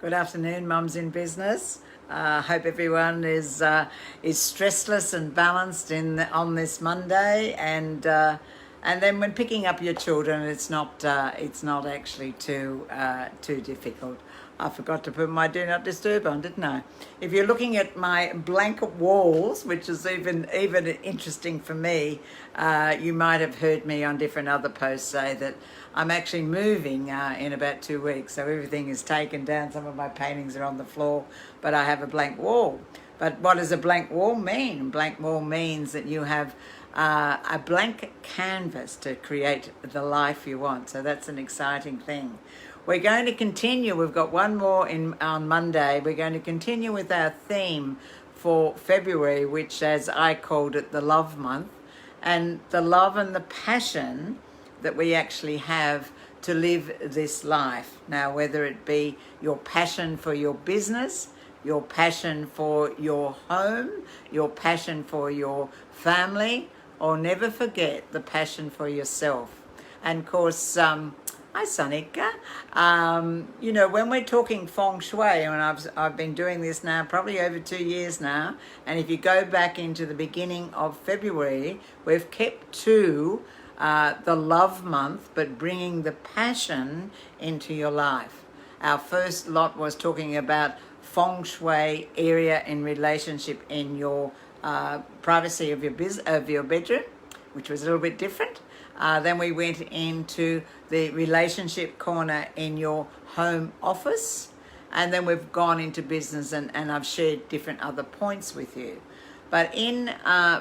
Good afternoon, mums in business. Hope everyone is stressless and balanced on this Monday, and then when picking up your children, it's not actually too difficult. I forgot to put my do not disturb on, didn't I? If you're looking at my blanket walls, which is even interesting for me, you might have heard me on different other posts say that I'm actually moving in about 2 weeks, so everything is taken down. Some of my paintings are on the floor, but I have a blank wall. But what does a blank wall mean? A blank wall means that you have a blank canvas to create the life you want. So that's an exciting thing. We're going to continue. We've got one more on Monday. We're going to continue with our theme for February, which, as I called it, the love month, and the love and the passion that we actually have to live this life. Now, whether it be your passion for your business, your passion for your home, your passion for your family, or never forget the passion for yourself. And of course, hi Sonika. When we're talking Feng Shui, and I've been doing this now probably over 2 years now, and if you go back into the beginning of February, we've kept to the love month, but bringing the passion into your life. Our first lot was talking about Feng Shui area in relationship in your privacy of your bedroom, which was a little bit different. Then we went into the relationship corner in your home office, and then we've gone into business, and I've shared different other points with you. But in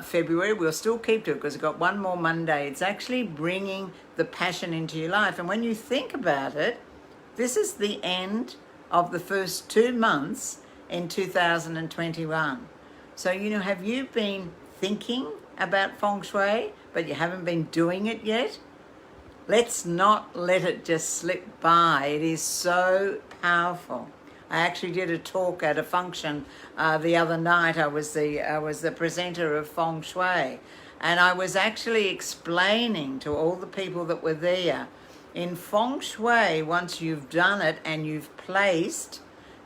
February, we'll still keep to it because we've got one more Monday. It's actually bringing the passion into your life. And when you think about it, this is the end of the first 2 months in 2021. So, have you been thinking about Feng Shui, but you haven't been doing it yet? Let's not let it just slip by. It is so powerful. I actually did a talk at a function the other night. I was the presenter of Feng Shui, and I was actually explaining to all the people that were there, in Feng Shui, once you've done it and you've placed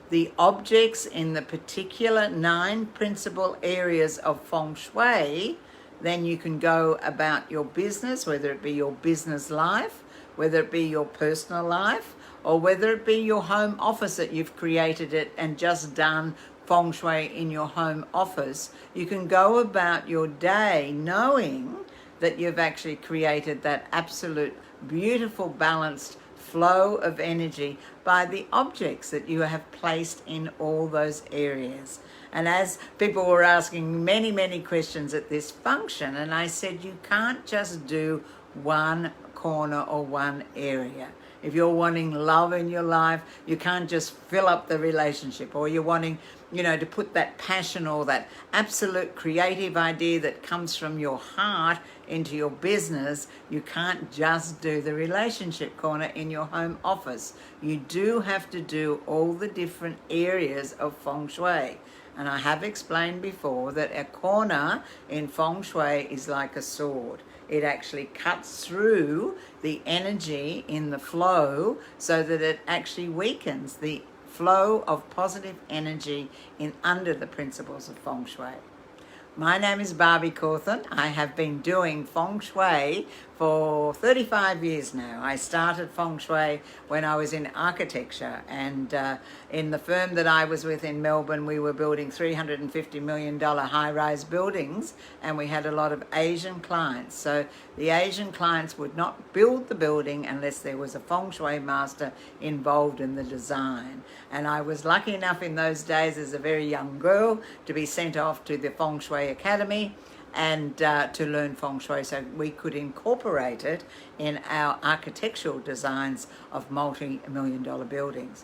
the objects in the particular 9 principal areas of Feng Shui, then you can go about your business, whether it be your business life, whether it be your personal life, or whether it be your home office that you've created it and just done Feng Shui in your home office. You can go about your day knowing that you've actually created that absolute beautiful balanced flow of energy by the objects that you have placed in all those areas. And as people were asking many questions at this function, and I said you can't just do one corner or one area. If you're wanting love in your life, you can't just fill up the relationship, or you're wanting, to put that passion or that absolute creative idea that comes from your heart into your business. You can't just do the relationship corner in your home office. You do have to do all the different areas of Feng Shui. And I have explained before that a corner in Feng Shui is like a sword. It actually cuts through the energy in the flow so that it actually weakens the flow of positive energy in under the principles of Feng Shui. My name is Barbie Cawthan. I have been doing Feng Shui for 35 years now. I started Feng Shui when I was in architecture, and in the firm that I was with in Melbourne, we were building $350 million high-rise buildings, and we had a lot of Asian clients. So the Asian clients would not build the building unless there was a Feng Shui master involved in the design. And I was lucky enough in those days as a very young girl to be sent off to the Feng Shui Academy and to learn Feng Shui so we could incorporate it in our architectural designs of multi-million-dollar buildings.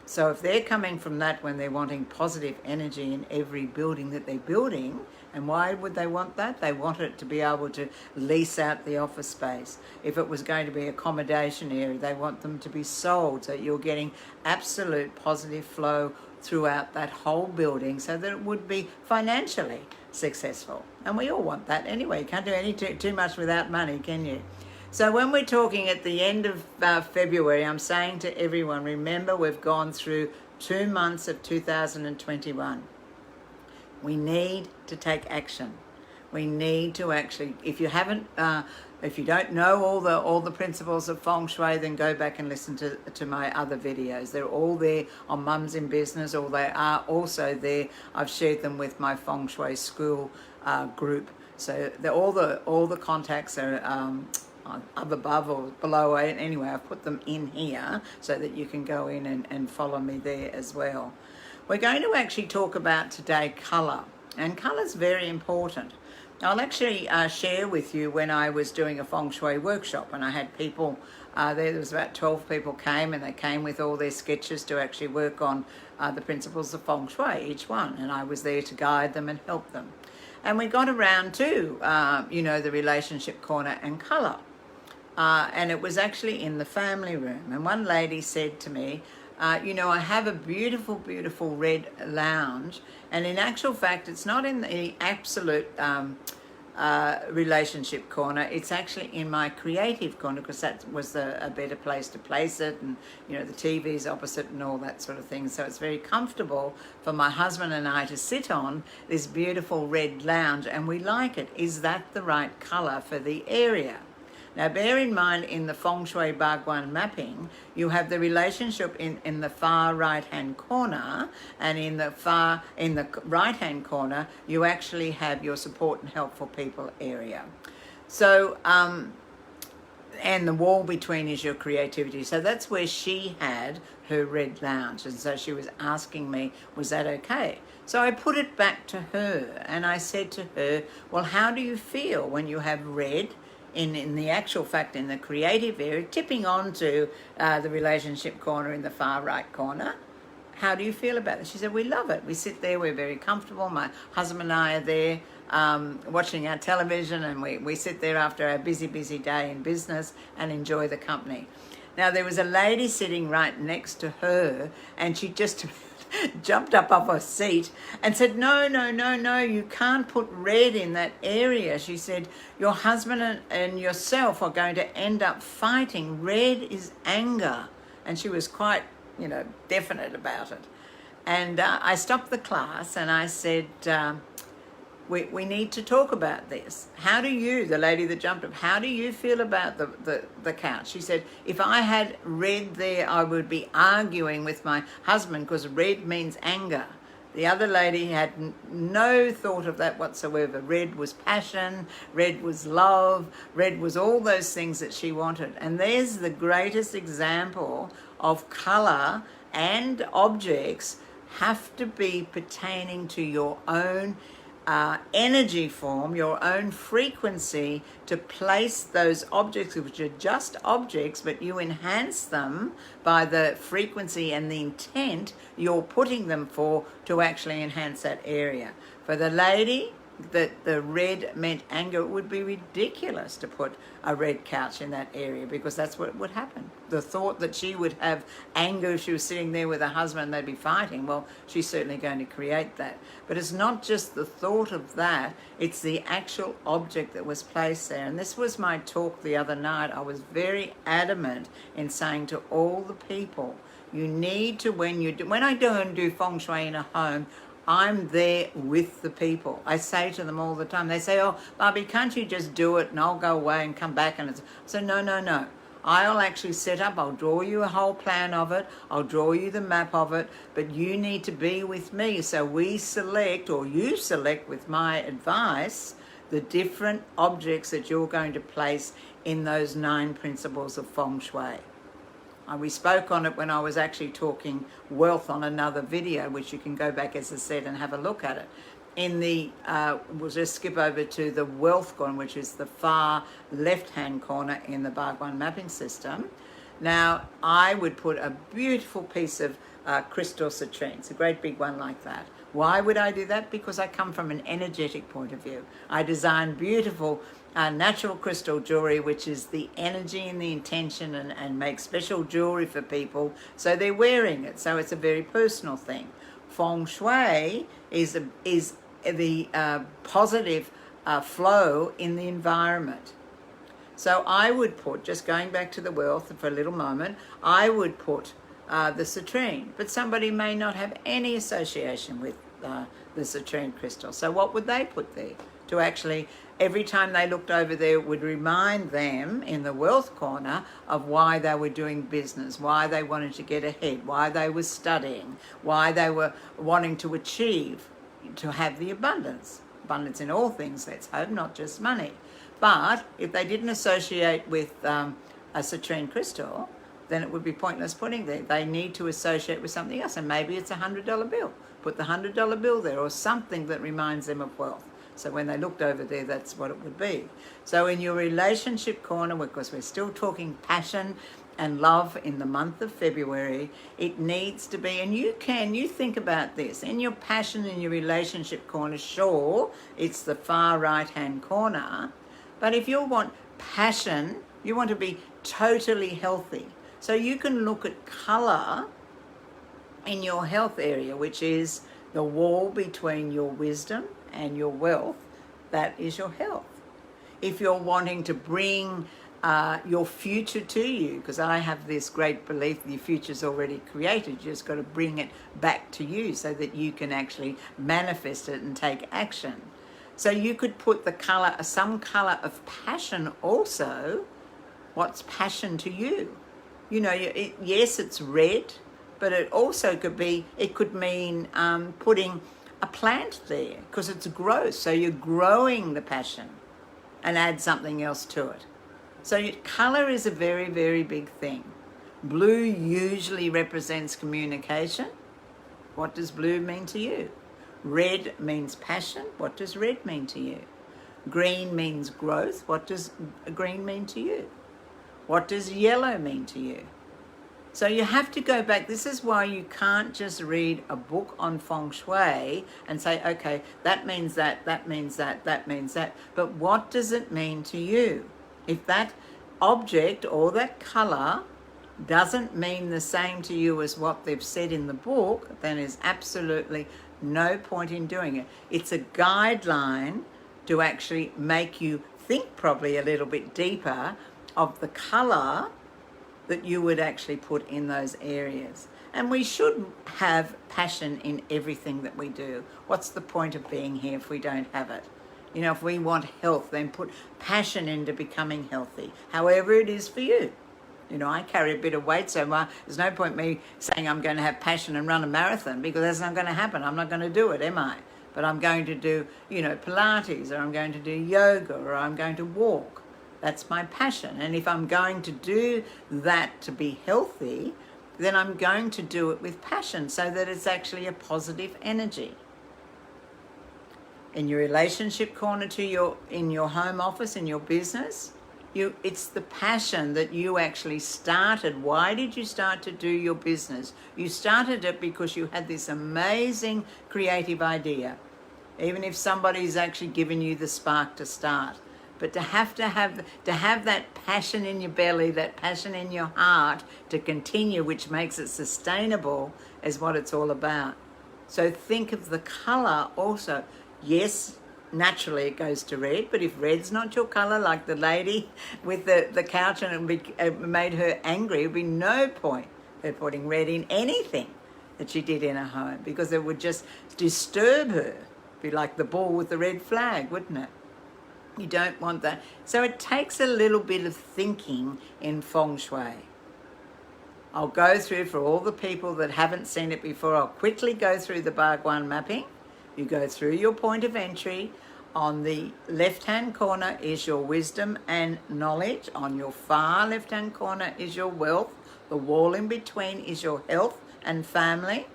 So if they're coming from that when they're wanting positive energy in every building that they're building, and why would they want that? They want it to be able to lease out the office space. If it was going to be accommodation area, they want them to be sold, so you're getting absolute positive flow throughout that whole building so that it would be financially successful. And we all want that anyway. You can't do too much without money, can you? So when we're talking at the end of February, I'm saying to everyone, remember we've gone through 2 months of 2021. We need to take action. We need to actually, if you don't know all the principles of Feng Shui, then go back and listen to my other videos. They're all there on Mums in Business, or they are also there. I've shared them with my Feng Shui school group. So all the contacts are up above or below. Anyway, I've put them in here so that you can go in and follow me there as well. We're going to actually talk about today colour, and colour is very important. I'll actually share with you when I was doing a Feng Shui workshop, and I had people there was about 12 people came, and they came with all their sketches to actually work on the principles of Feng Shui, each one, and I was there to guide them and help them. And we got around to, the relationship corner and colour. And it was actually in the family room. And one lady said to me, I have a beautiful, beautiful red lounge. And in actual fact, it's not in the absolute relationship corner. It's actually in my creative corner, because that was a better place to place it. And, the TV's opposite and all that sort of thing. So it's very comfortable for my husband and I to sit on this beautiful red lounge. And we like it. Is that the right colour for the area? Now, bear in mind, in the Feng Shui Bhagwan mapping, you have the relationship in the far right-hand corner, and in the right-hand corner, you actually have your support and helpful people area. So, and the wall between is your creativity. So that's where she had her red lounge. And so she was asking me, was that okay? So I put it back to her, and I said to her, well, how do you feel when you have red in the actual fact in the creative area, tipping onto the relationship corner in the far right corner? How do you feel about it? She said, we love it. We sit there, we're very comfortable. My husband and I are there watching our television, and we sit there after our busy day in business and enjoy the company. Now, there was a lady sitting right next to her, and she just jumped up off her seat and said, no, you can't put red in that area. She said, your husband and yourself are going to end up fighting. Red is anger. And she was quite, definite about it. And I stopped the class and I said, we need to talk about this. How do you, the lady that jumped up, how do you feel about the couch? She said, if I had red there, I would be arguing with my husband, because red means anger. The other lady had no thought of that whatsoever. Red was passion, red was love, red was all those things that she wanted. And there's the greatest example of colour and objects have to be pertaining to your own energy form, your own frequency, to place those objects, which are just objects, but you enhance them by the frequency and the intent you're putting them for, to actually enhance that area. For the lady, that the red meant anger, it would be ridiculous to put a red couch in that area, because that's what would happen. The thought that she would have anger if she was sitting there with her husband and they'd be fighting, well, she's certainly going to create that. But it's not just the thought of that, it's the actual object that was placed there. And this was my talk the other night. I was very adamant in saying to all the people, you need to, when I go and do Feng Shui in a home, I'm there with the people. I say to them all the time, they say, oh, Barbie, can't you just do it and I'll go away and come back? And it's, so no. I'll actually set up, I'll draw you a whole plan of it, I'll draw you the map of it, but you need to be with me. So we select, or you select with my advice, the different objects that you're going to place in those 9 principles of Feng Shui. We spoke on it when I was actually talking wealth on another video, which you can go back, as I said, and have a look at it. In the, we'll just skip over to the wealth corner, which is the far left-hand corner in the Bhagwan mapping system. Now, I would put a beautiful piece of crystal citrine. It's a great big one like that. Why would I do that? Because I come from an energetic point of view. I design beautiful natural crystal jewelry, which is the energy and the intention, and make special jewelry for people so they're wearing it. So it's a very personal thing. Feng Shui is the positive flow in the environment. So I would put, just going back to the wealth for a little moment, I would put the citrine, but somebody may not have any association with the citrine crystal. So what would they put there? To actually, every time they looked over there, it would remind them in the wealth corner of why they were doing business, why they wanted to get ahead, why they were studying, why they were wanting to achieve, to have the abundance. Abundance in all things, let's hope, not just money. But if they didn't associate with a citrine crystal, then it would be pointless putting there. They need to associate with something else, and maybe it's a $100 bill. Put the $100 bill there, or something that reminds them of wealth. So when they looked over there, that's what it would be. So in your relationship corner, because we're still talking passion and love in the month of February, it needs to be, and you think about this, in your passion, in your relationship corner, sure, it's the far right-hand corner, but if you want passion, you want to be totally healthy. So you can look at colour in your health area, which is the wall between your wisdom and your wealth. That is your health. If you're wanting to bring your future to you, because I have this great belief that your future's already created, you just got to bring it back to you so that you can actually manifest it and take action. So you could put the colour, some colour of passion also. What's passion to you? You know, yes, it's red, but it also could be, it could mean putting a plant there because it's growth. So you're growing the passion and add something else to it. So colour is a very, very big thing. Blue usually represents communication. What does blue mean to you? Red means passion. What does red mean to you? Green means growth. What does green mean to you? What does yellow mean to you? So you have to go back. This is why you can't just read a book on Feng Shui and say, okay, that means that, that means that, that means that. But what does it mean to you? If that object or that colour doesn't mean the same to you as what they've said in the book, then there's absolutely no point in doing it. It's a guideline to actually make you think probably a little bit deeper of the colour that you would actually put in those areas. And we should have passion in everything that we do. What's the point of being here if we don't have it? You know, if we want health, then put passion into becoming healthy, however it is for you. You know, I carry a bit of weight, so there's no point me saying I'm going to have passion and run a marathon, because that's not going to happen. I'm not going to do it, am I? But I'm going to do, you know, Pilates, or I'm going to do yoga, or I'm going to walk. That's my passion. And if I'm going to do that to be healthy, then I'm going to do it with passion so that it's actually a positive energy. In your relationship corner in your home office, in your business, it's the passion that you actually started. Why did you start to do your business? You started it because you had this amazing creative idea, even if somebody's actually given you the spark to start. But to have that passion in your belly, that passion in your heart to continue, which makes it sustainable, is what it's all about. So think of the colour also. Yes, naturally it goes to red, but if red's not your colour, like the lady with the couch, and it made her angry, it would be no point in putting red in anything that she did in her home, because it would just disturb her. Be like the ball with the red flag, wouldn't it? You don't want that. So it takes a little bit of thinking in Feng Shui. I'll go through, for all the people that haven't seen it before, I'll quickly go through the Bhagwan mapping. You go through your point of entry. On the left-hand corner is your wisdom and knowledge. On your far left-hand corner is your wealth. The wall in between is your health and family.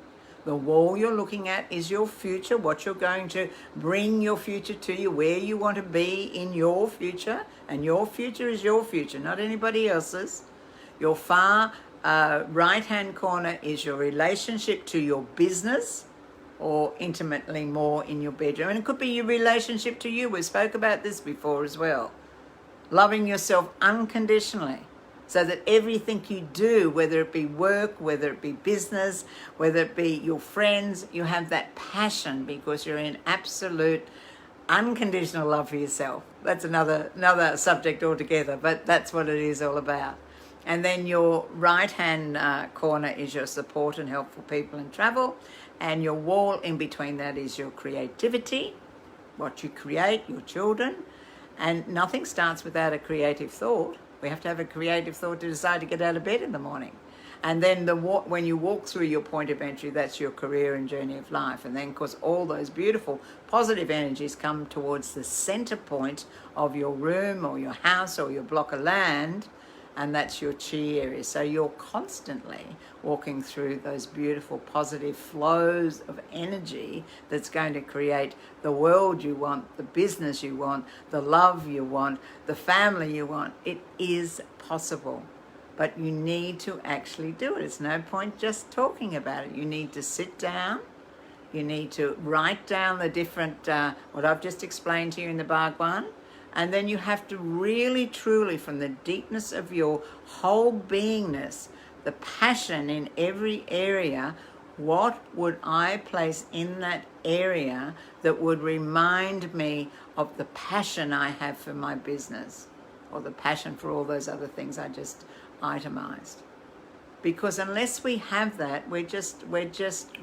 The wall you're looking at is your future, what you're going to bring your future to you, where you want to be in your future. And your future is your future, not anybody else's. Your far right-hand corner is your relationship to your business, or intimately more in your bedroom. And it could be your relationship to you. We spoke about this before as well. Loving yourself unconditionally, so that everything you do, whether it be work, whether it be business, whether it be your friends, you have that passion because you're in absolute unconditional love for yourself. That's another subject altogether, but that's what it is all about. And then your right hand corner is your support and help for people and travel, and your wall in between that is your creativity, what you create, your children. And nothing starts without a creative thought. We have to have a creative thought to decide to get out of bed in the morning. And then when you walk through your point of entry, that's your career and journey of life. And then, of course, all those beautiful positive energies come towards the center point of your room or your house or your block of land, and that's your chi area. So you're constantly walking through those beautiful positive flows of energy that's going to create the world you want, the business you want, the love you want, the family you want. It is possible. But you need to actually do it. It's no point just talking about it. You need to sit down. You need to write down the different, what I've just explained to you in the Bhagwan. And then you have to really, truly, from the deepness of your whole beingness, the passion in every area, what would I place in that area that would remind me of the passion I have for my business, or the passion for all those other things I just itemized? Because unless we have that, we're just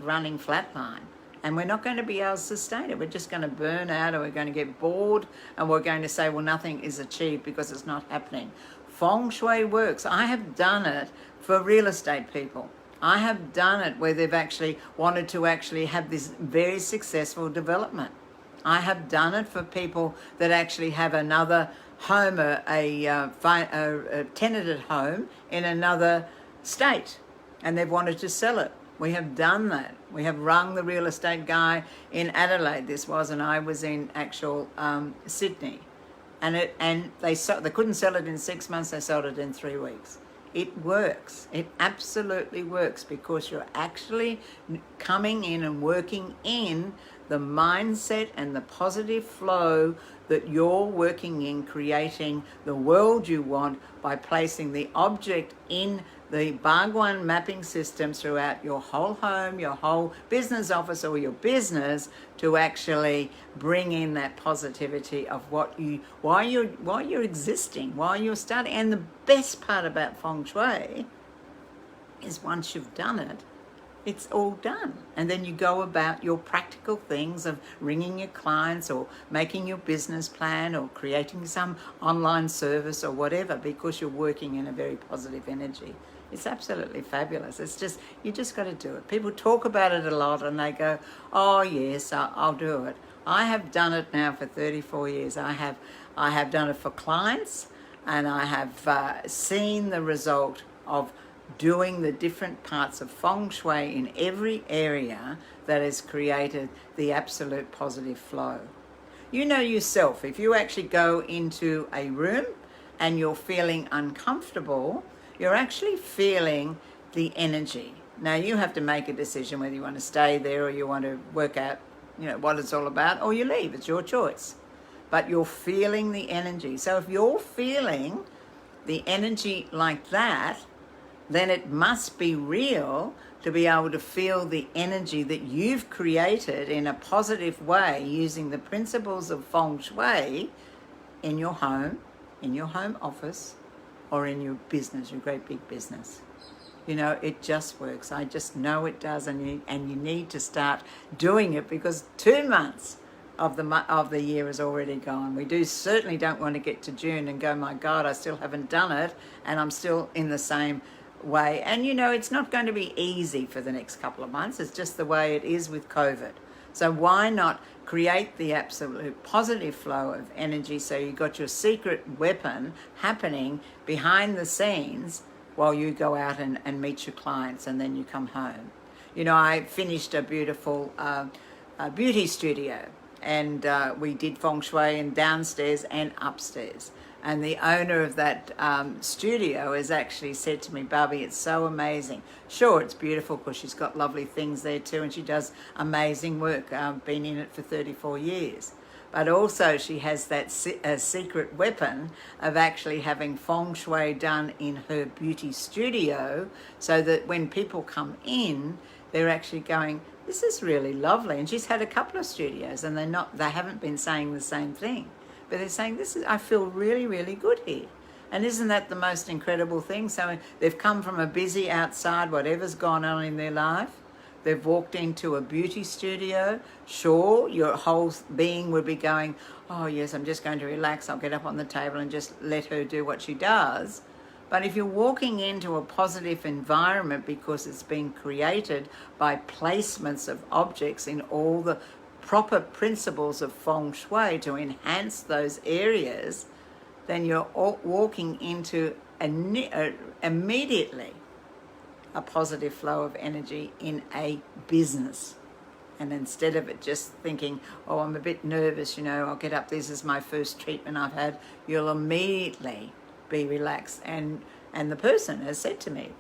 running flatline, and we're not going to be able to sustain it. We're just going to burn out, or we're going to get bored, and we're going to say, well, nothing is achieved because it's not happening. Feng Shui works. I have done it for real estate people. I have done it where they've actually wanted to actually have this very successful development. I have done it for people that actually have another home, a tenanted home in another state, and they've wanted to sell it. We have done that. We have rung the real estate guy in Adelaide. This was, and I was in actual Sydney, and they couldn't sell it in 6 months. They sold it in 3 weeks. It works. It absolutely works, because you're actually coming in and working in the mindset and the positive flow that you're working in, creating the world you want by placing the object in the Bhagwan mapping system throughout your whole home, your whole business office or your business, to actually bring in that positivity of why you're existing, why you're starting. And the best part about Feng Shui is once you've done it, it's all done. And then you go about your practical things of ringing your clients or making your business plan or creating some online service or whatever, because you're working in a very positive energy. It's absolutely fabulous. It's just, you just got to do it. People talk about it a lot and they go, oh yes, I'll do it. I have done it now for 34 years. I have done it for clients, and I have seen the result of doing the different parts of Feng Shui in every area that has created the absolute positive flow. You know yourself, if you actually go into a room and you're feeling uncomfortable, you're actually feeling the energy. Now you have to make a decision whether you want to stay there or you want to work out, what it's all about, or you leave. It's your choice. But you're feeling the energy. So if you're feeling the energy like that, then it must be real to be able to feel the energy that you've created in a positive way using the principles of Feng Shui in your home office, or in your business, your great big business. It just works. I just know it does, and you need to start doing it, because 2 months of the year is already gone. We certainly don't want to get to June and go, my God, I still haven't done it, and I'm still in the same way. And it's not going to be easy for the next couple of months. It's just the way it is with COVID. So why not create the absolute positive flow of energy, so you got your secret weapon happening behind the scenes while you go out and meet your clients, and then you come home. I finished a beautiful beauty studio, and we did Feng Shui in downstairs and upstairs. And the owner of that studio has actually said to me, Barbie, it's so amazing. Sure, it's beautiful because she's got lovely things there too, and she does amazing work. I've been in it for 34 years. but also she has that secret weapon of actually having Feng Shui done in her beauty studio, so that when people come in, they're actually going, this is really lovely. And she's had a couple of studios, and they haven't been saying the same thing, but they're saying, I feel really, really good here. And isn't that the most incredible thing? So they've come from a busy outside, whatever's gone on in their life. They've walked into a beauty studio. Sure, your whole being would be going, oh yes, I'm just going to relax. I'll get up on the table and just let her do what she does. But if you're walking into a positive environment because it's been created by placements of objects in all the proper principles of Feng Shui to enhance those areas, then you're walking into immediately a positive flow of energy in a business. And instead of it just thinking, oh, I'm a bit nervous, I'll get up, this is my first treatment I've had, you'll immediately be relaxed. And the person has said to me,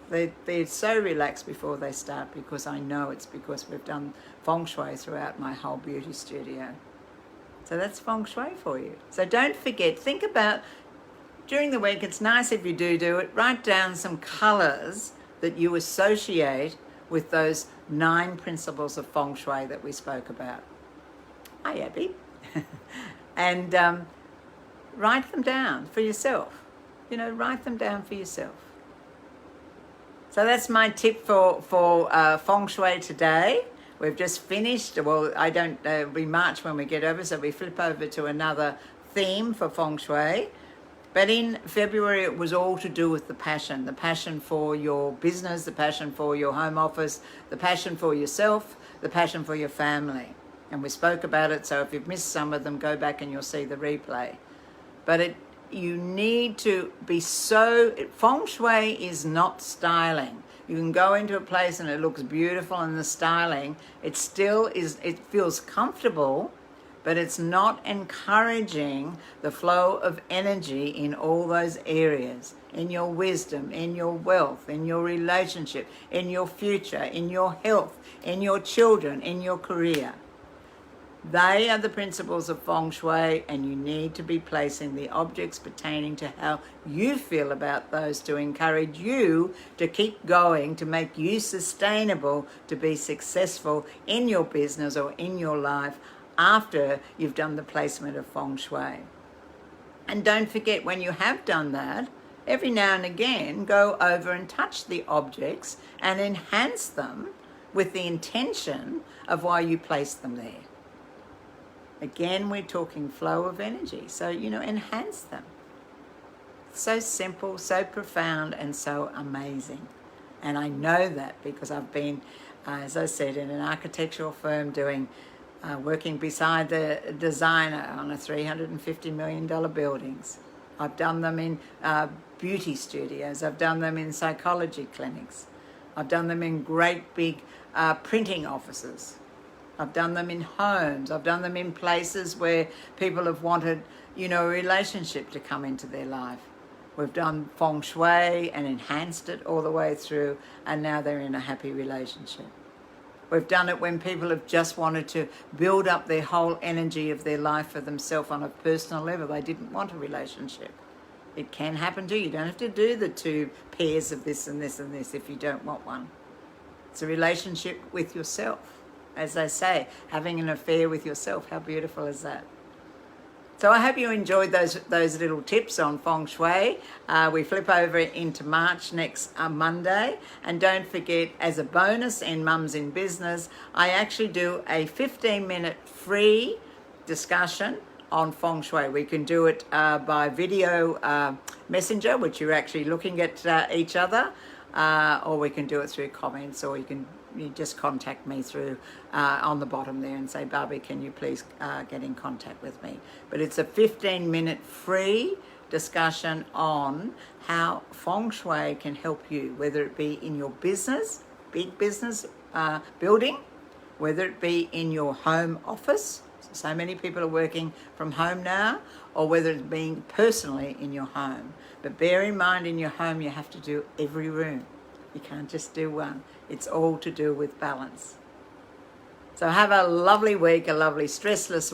they're so relaxed before they start, because I know it's because we've done Feng Shui throughout my whole beauty studio. So that's Feng Shui for you. So don't forget, think about, during the week, it's nice if you do it, write down some colours that you associate with those 9 principles of Feng Shui that we spoke about. Hi, Abby. And write them down for yourself. Write them down for yourself. So that's my tip for Feng Shui today. We've just finished. Well, we March when we get over, so we flip over to another theme for Feng Shui. But in February, it was all to do with the passion for your business, the passion for your home office, the passion for yourself, the passion for your family. And we spoke about it, so if you've missed some of them, go back and you'll see the replay. But you need to be Feng Shui is not styling. You can go into a place and it looks beautiful, and the styling, it feels comfortable, but it's not encouraging the flow of energy in all those areas, in your wisdom, in your wealth, in your relationship, in your future, in your health, in your children, in your career. They are the principles of Feng Shui, and you need to be placing the objects pertaining to how you feel about those to encourage you to keep going, to make you sustainable, to be successful in your business or in your life after you've done the placement of Feng Shui. And don't forget, when you have done that, every now and again, go over and touch the objects and enhance them with the intention of why you placed them there. Again, we're talking flow of energy. So, enhance them. So simple, so profound, and so amazing. And I know that because I've been, as I said, in an architectural firm working beside the designer on a $350 million buildings. I've done them in beauty studios. I've done them in psychology clinics. I've done them in great big printing offices. I've done them in homes. I've done them in places where people have wanted, a relationship to come into their life. We've done Feng Shui and enhanced it all the way through, and now they're in a happy relationship. We've done it when people have just wanted to build up their whole energy of their life for themselves on a personal level. They didn't want a relationship. It can happen to you. You don't have to do the 2 pairs of this and this and this if you don't want one. It's a relationship with yourself. As they say, having an affair with yourself. How beautiful is that? So I hope you enjoyed those little tips on Feng Shui. We flip over into March next Monday. And don't forget, as a bonus in Mums in Business, I actually do a 15-minute free discussion on Feng Shui. We can do it by video messenger, which you're actually looking at each other, or we can do it through comments, or you just contact me through on the bottom there and say, Barbie, can you please get in contact with me? But it's a 15-minute free discussion on how Feng Shui can help you, whether it be in your business, big business building, whether it be in your home office. So many people are working from home now, or whether it's being personally in your home. But bear in mind, in your home, you have to do every room. You can't just do one. It's all to do with balance. So have a lovely week, a lovely stressless week.